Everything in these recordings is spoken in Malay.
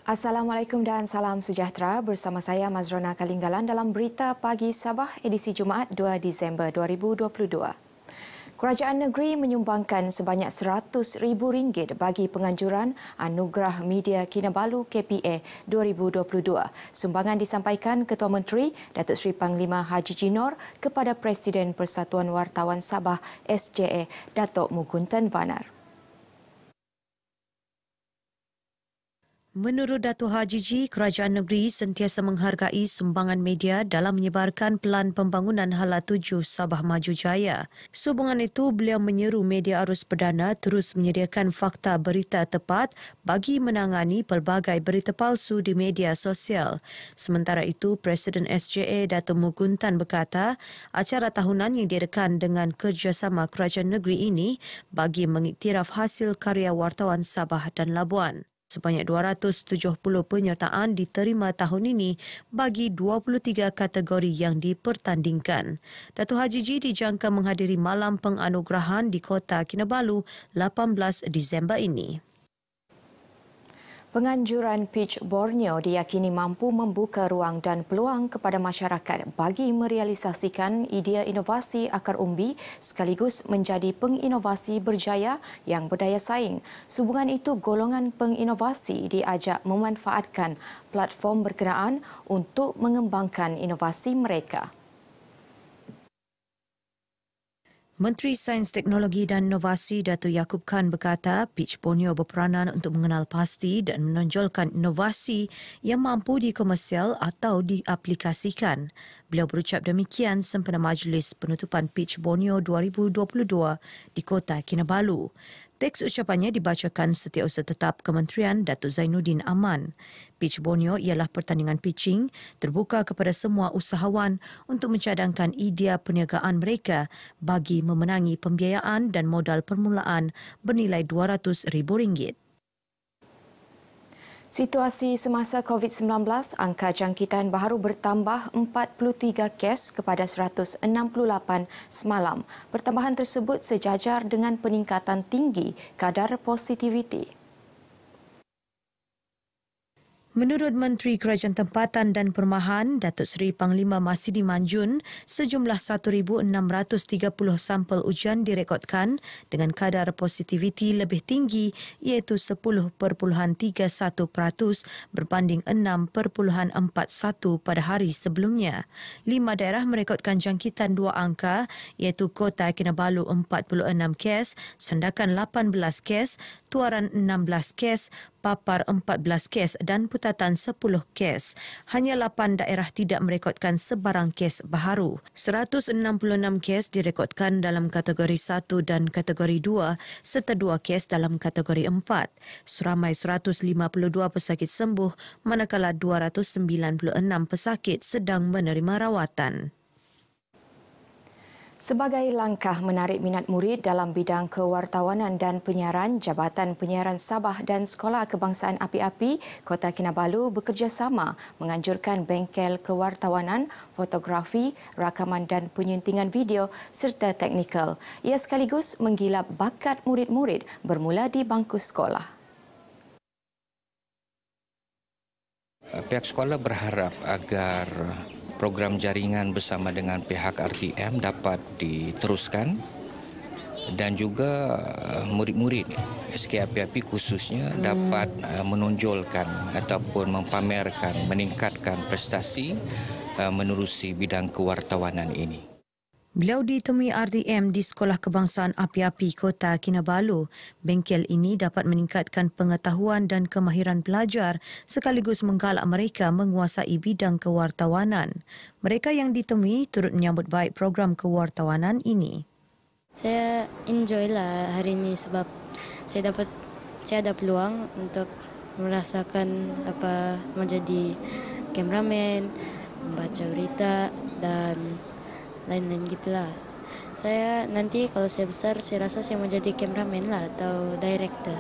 Assalamualaikum dan salam sejahtera. Bersama saya Mazrona Kalinggalan dalam Berita Pagi Sabah edisi Jumaat 2 Disember 2022. Kerajaan negeri menyumbangkan sebanyak RM100,000 bagi penganjuran Anugerah Media Kinabalu KPA 2022. Sumbangan disampaikan Ketua Menteri Datuk Seri Panglima Haji Jinor kepada Presiden Persatuan Wartawan Sabah SJA Datuk Mugunten Vanar. Menurut Datuk Haji Ji, kerajaan negeri sentiasa menghargai sumbangan media dalam menyebarkan pelan pembangunan Hala 7 Sabah Maju Jaya. Sehubungan itu, beliau menyeru media arus perdana terus menyediakan fakta berita tepat bagi menangani pelbagai berita palsu di media sosial. Sementara itu, Presiden SJA Datuk Mugunten berkata, acara tahunan yang diadakan dengan kerjasama kerajaan negeri ini bagi mengiktiraf hasil karya wartawan Sabah dan Labuan. Sebanyak 270 penyertaan diterima tahun ini bagi 23 kategori yang dipertandingkan. Datuk Haji Ji dijangka menghadiri malam penganugerahan di Kota Kinabalu 18 Disember ini. Penganjuran Pitch Borneo diyakini mampu membuka ruang dan peluang kepada masyarakat bagi merealisasikan idea inovasi akar umbi sekaligus menjadi penginovasi berjaya yang berdaya saing. Sehubungan itu, golongan penginovasi diajak memanfaatkan platform berkenaan untuk mengembangkan inovasi mereka. Menteri Sains, Teknologi dan Inovasi Datuk Yaakob Khan berkata Pitch Borneo berperanan untuk mengenal pasti dan menonjolkan inovasi yang mampu dikomersial atau diaplikasikan. Beliau berucap demikian sempena majlis penutupan Pitch Borneo 2022 di Kota Kinabalu. Teks ucapannya dibacakan Setiausaha Tetap Kementerian Datuk Zainuddin Aman. Pitch Borneo ialah pertandingan pitching terbuka kepada semua usahawan untuk mencadangkan idea perniagaan mereka bagi memenangi pembiayaan dan modal permulaan bernilai RM200,000. Situasi semasa COVID-19, angka jangkitan baru bertambah 43 kes kepada 168 semalam. Pertambahan tersebut sejajar dengan peningkatan tinggi kadar positiviti. Menurut Menteri Kerajaan Tempatan dan Perumahan, Datuk Seri Panglima Masidi Manjun, sejumlah 1,630 sampel ujian direkodkan dengan kadar positiviti lebih tinggi iaitu 10.31% berbanding 6.41% pada hari sebelumnya. 5 daerah merekodkan jangkitan 2 angka iaitu Kota Kinabalu 46 kes, Sandakan 18 kes, Tuaran 16 kes, Papar 14 kes dan Putatan 10 kes. Hanya 8 daerah tidak merekodkan sebarang kes baharu. 166 kes direkodkan dalam kategori 1 dan kategori 2 serta 2 kes dalam kategori 4. Seramai 152 pesakit sembuh manakala 296 pesakit sedang menerima rawatan. Sebagai langkah menarik minat murid dalam bidang kewartawanan dan penyiaran, Jabatan Penyiaran Sabah dan Sekolah Kebangsaan Api-Api Kota Kinabalu bekerjasama menganjurkan bengkel kewartawanan, fotografi, rakaman dan penyuntingan video serta teknikal. Ia sekaligus menggilap bakat murid-murid bermula di bangku sekolah. Pihak sekolah berharap agar program jaringan bersama dengan pihak RTM dapat diteruskan dan juga murid-murid SK Api-Api khususnya dapat menonjolkan ataupun mempamerkan, meningkatkan prestasi menerusi bidang kewartawanan ini. Beliau ditemui RDM di Sekolah Kebangsaan Api-Api Kota Kinabalu. Bengkel ini dapat meningkatkan pengetahuan dan kemahiran pelajar sekaligus menggalak mereka menguasai bidang kewartawanan. Mereka yang ditemui turut menyambut baik program kewartawanan ini. Saya enjoy lah hari ini sebab saya ada peluang untuk merasakan apa menjadi kameramen, membaca berita dan lain-lain gitulah. Saya nanti kalau saya besar saya rasa saya mau jadi kameramen lah atau director.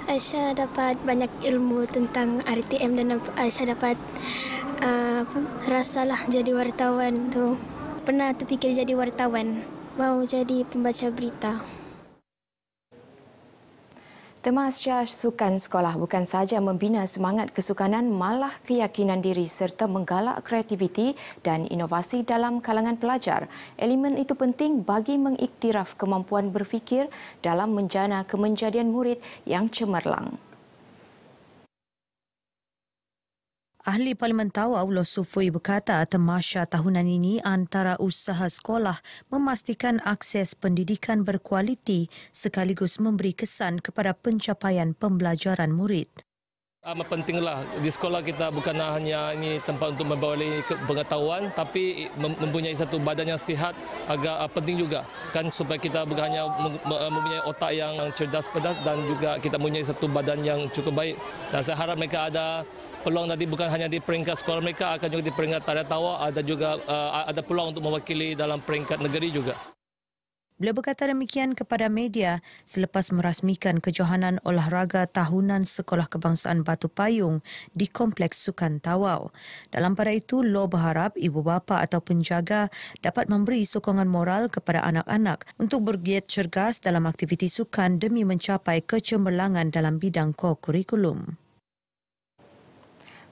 Aisyah dapat banyak ilmu tentang RTM dan Aisyah dapat rasalah jadi wartawan tu. Pernah terfikir jadi wartawan, mau jadi pembaca berita. Temasya Sukan Sekolah bukan sahaja membina semangat kesukanan, malah keyakinan diri serta menggalak kreativiti dan inovasi dalam kalangan pelajar. Elemen itu penting bagi mengiktiraf kemampuan berfikir dalam menjana kemenjadian murid yang cemerlang. Ahli Parlimen Tawau Los Sufui berkata temasya tahunan ini antara usaha sekolah memastikan akses pendidikan berkualiti sekaligus memberi kesan kepada pencapaian pembelajaran murid. Amat pentinglah di sekolah kita bukan hanya ini tempat untuk membawa pengetahuan, tapi mempunyai satu badan yang sihat agak penting juga kan, supaya kita bukan hanya mempunyai otak yang cerdas pedas dan juga kita mempunyai satu badan yang cukup baik. Dan saya harap mereka ada peluang nanti bukan hanya di peringkat sekolah mereka, akan juga di peringkat Tarian Tawau, ada juga ada peluang untuk mewakili dalam peringkat negeri juga. Beliau berkata demikian kepada media selepas merasmikan kejohanan olahraga tahunan Sekolah Kebangsaan Batu Payung di Kompleks Sukan Tawau. Dalam pada itu, Lo berharap ibu bapa atau penjaga dapat memberi sokongan moral kepada anak-anak untuk bergiat cergas dalam aktiviti sukan demi mencapai kecemerlangan dalam bidang kurikulum.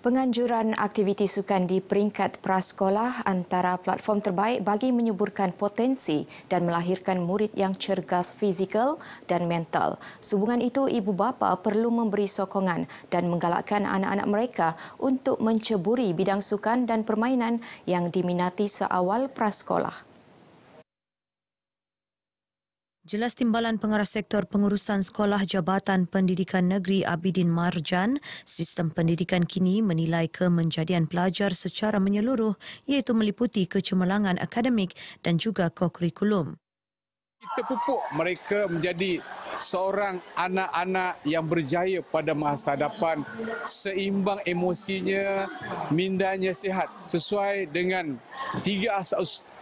Penganjuran aktiviti sukan di peringkat prasekolah antara platform terbaik bagi menyuburkan potensi dan melahirkan murid yang cergas fizikal dan mental. Sehubungan itu, ibu bapa perlu memberi sokongan dan menggalakkan anak-anak mereka untuk menceburi bidang sukan dan permainan yang diminati seawal prasekolah. Jelas Timbalan Pengarah Sektor Pengurusan Sekolah Jabatan Pendidikan Negeri Abidin Marjan, sistem pendidikan kini menilai kemenjadian pelajar secara menyeluruh iaitu meliputi kecemerlangan akademik dan juga kurikulum. Kita pupuk mereka menjadi seorang anak-anak yang berjaya pada masa hadapan, seimbang emosinya, mindanya sihat, sesuai dengan 3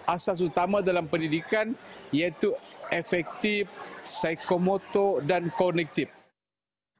asas utama dalam pendidikan iaitu efektif, psikomotor dan kognitif.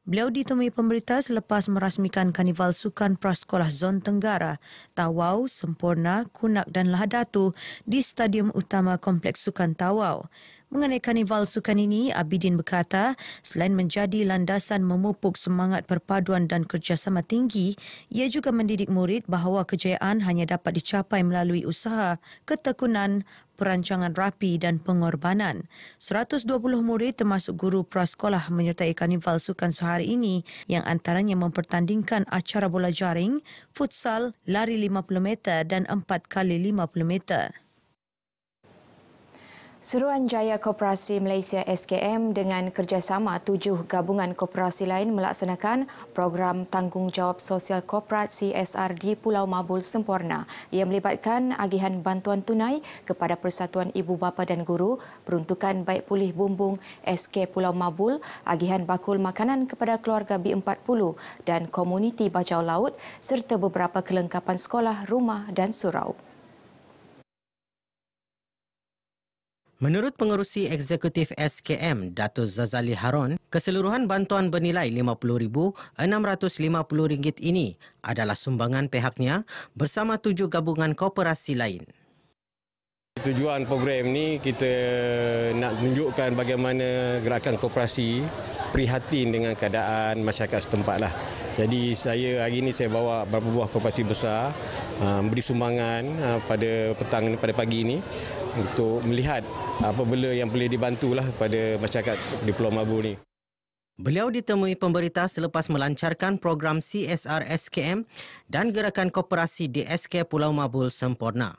Beliau ditemui pemberita selepas merasmikan Karnival Sukan Prasekolah Zon Tenggara, Tawau, Sempurna, Kunak dan Lahadatu di Stadium Utama Kompleks Sukan Tawau. Mengenai Karnival Sukan ini, Abidin berkata, selain menjadi landasan memupuk semangat perpaduan dan kerjasama tinggi, ia juga mendidik murid bahawa kejayaan hanya dapat dicapai melalui usaha, ketekunan, perancangan rapi dan pengorbanan. 120 murid termasuk guru prasekolah menyertai Karnival Sukan sehari ini yang antaranya mempertandingkan acara bola jaring, futsal, lari 50 meter dan 4x50 meter. Suruhanjaya Koperasi Malaysia SKM dengan kerjasama 7 gabungan koperasi lain melaksanakan program Tanggungjawab Sosial Korporat CSR di Pulau Mabul Sempurna yang melibatkan agihan bantuan tunai kepada Persatuan Ibu Bapa dan Guru, peruntukan Baik Pulih Bumbung SK Pulau Mabul, agihan bakul makanan kepada keluarga B40 dan komuniti Bajau Laut serta beberapa kelengkapan sekolah, rumah dan surau. Menurut pengerusi eksekutif SKM, Dato' Zazali Harun, keseluruhan bantuan bernilai RM50,650 ini adalah sumbangan pihaknya bersama 7 gabungan koperasi lain. Tujuan program ni kita nak tunjukkan bagaimana gerakan koperasi prihatin dengan keadaan masyarakat setempat lah. Jadi hari ini saya bawa beberapa buah koperasi besar beri sumbangan pada pagi ini untuk melihat apa benda yang boleh dibantulah kepada masyarakat di Pulau Mabul ni. Beliau ditemui pemberita selepas melancarkan program CSR SKM dan gerakan koperasi di SK Pulau Mabul Sempurna.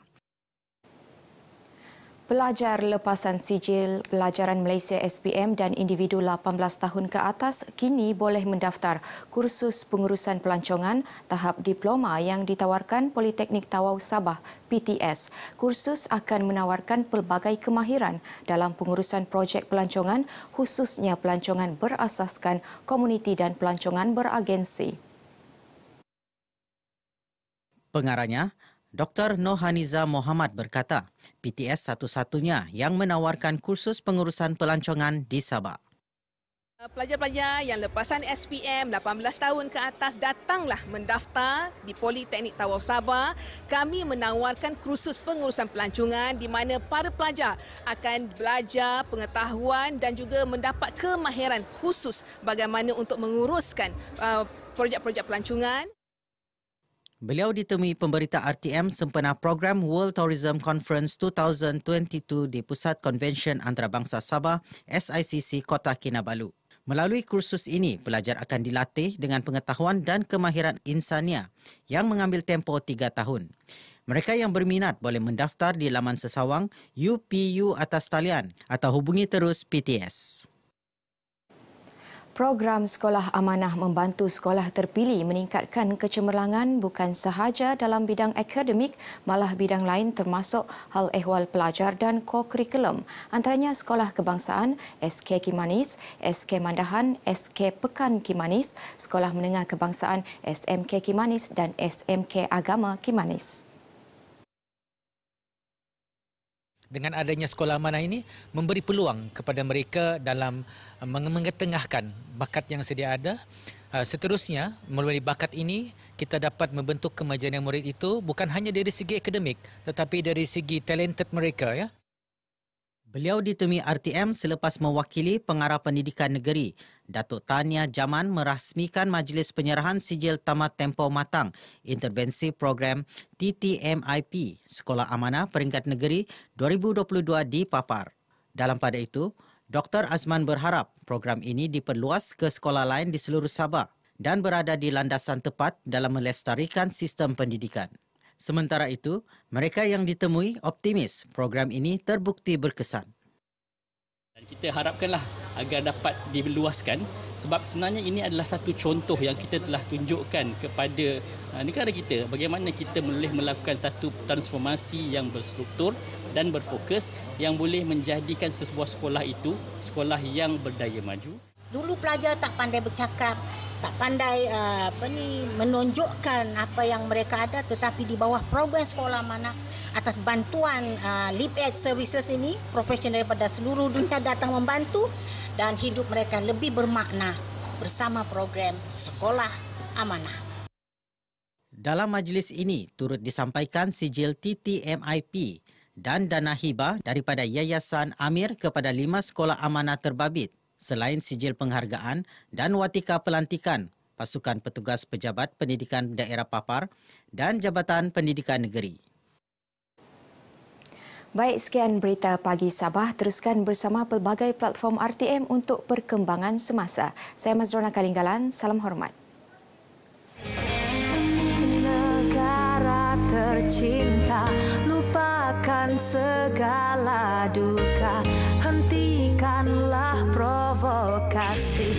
Pelajar lepasan sijil pelajaran Malaysia SPM dan individu 18 tahun ke atas kini boleh mendaftar kursus pengurusan pelancongan tahap diploma yang ditawarkan Politeknik Tawau Sabah PTS. Kursus akan menawarkan pelbagai kemahiran dalam pengurusan projek pelancongan, khususnya pelancongan berasaskan komuniti dan pelancongan beragensi. Pengarahnya, Dr. Nohaniza Mohamad berkata, PTS satu-satunya yang menawarkan kursus pengurusan pelancongan di Sabah. Pelajar-pelajar yang lepasan SPM 18 tahun ke atas datanglah mendaftar di Politeknik Tawau Sabah. Kami menawarkan kursus pengurusan pelancongan di mana para pelajar akan belajar pengetahuan dan juga mendapat kemahiran khusus bagaimana untuk menguruskan projek-projek pelancongan. Beliau ditemui pemberita RTM sempena program World Tourism Conference 2022 di Pusat Konvensyen Antarabangsa Sabah SICC Kota Kinabalu. Melalui kursus ini, pelajar akan dilatih dengan pengetahuan dan kemahiran insania yang mengambil tempoh 3 tahun. Mereka yang berminat boleh mendaftar di laman sesawang UPU atas talian atau hubungi terus PTS. Program Sekolah Amanah membantu sekolah terpilih meningkatkan kecemerlangan bukan sahaja dalam bidang akademik, malah bidang lain termasuk hal ehwal pelajar dan ko-kurikulum. Antaranya Sekolah Kebangsaan, SK Kimanis, SK Mandahan, SK Pekan Kimanis, Sekolah Menengah Kebangsaan, SMK Kimanis dan SMK Agama Kimanis. Dengan adanya sekolah amanah ini memberi peluang kepada mereka dalam mengetengahkan bakat yang sedia ada. Seterusnya, melalui bakat ini kita dapat membentuk kemajuan murid itu bukan hanya dari segi akademik tetapi dari segi talented mereka, ya. Beliau ditemui RTM selepas mewakili Pengarah Pendidikan Negeri. Datuk Tania Jaman merasmikan majlis penyerahan sijil tamat tempoh matang intervensi program TTMIP Sekolah Amanah Peringkat Negeri 2022 di Papar. Dalam pada itu, Dr. Azman berharap program ini diperluas ke sekolah lain di seluruh Sabah dan berada di landasan tepat dalam melestarikan sistem pendidikan. Sementara itu, mereka yang ditemui optimis program ini terbukti berkesan. Dan kita harapkanlah agar dapat diluaskan sebab sebenarnya ini adalah satu contoh yang kita telah tunjukkan kepada negara kita bagaimana kita boleh melakukan satu transformasi yang berstruktur dan berfokus yang boleh menjadikan sebuah sekolah itu sekolah yang berdaya maju. Dulu pelajar tak pandai bercakap, tak pandai menunjukkan apa yang mereka ada, tetapi di bawah program sekolah amanah atas bantuan Leap Edge Services ini, profesional daripada seluruh dunia datang membantu dan hidup mereka lebih bermakna bersama program sekolah amanah. Dalam majlis ini turut disampaikan sijil TTMIP dan dana hibah daripada Yayasan Amir kepada 5 sekolah amanah terbabit. Selain sijil penghargaan dan watika pelantikan pasukan petugas pejabat pendidikan daerah Papar dan Jabatan Pendidikan Negeri. Baik, sekian berita pagi Sabah. Teruskan bersama pelbagai platform RTM untuk perkembangan semasa. Saya Mazrona Kalinggalan. Salam hormat. Negara tercinta, lupakan segala duka. Hentikanlah provokasi.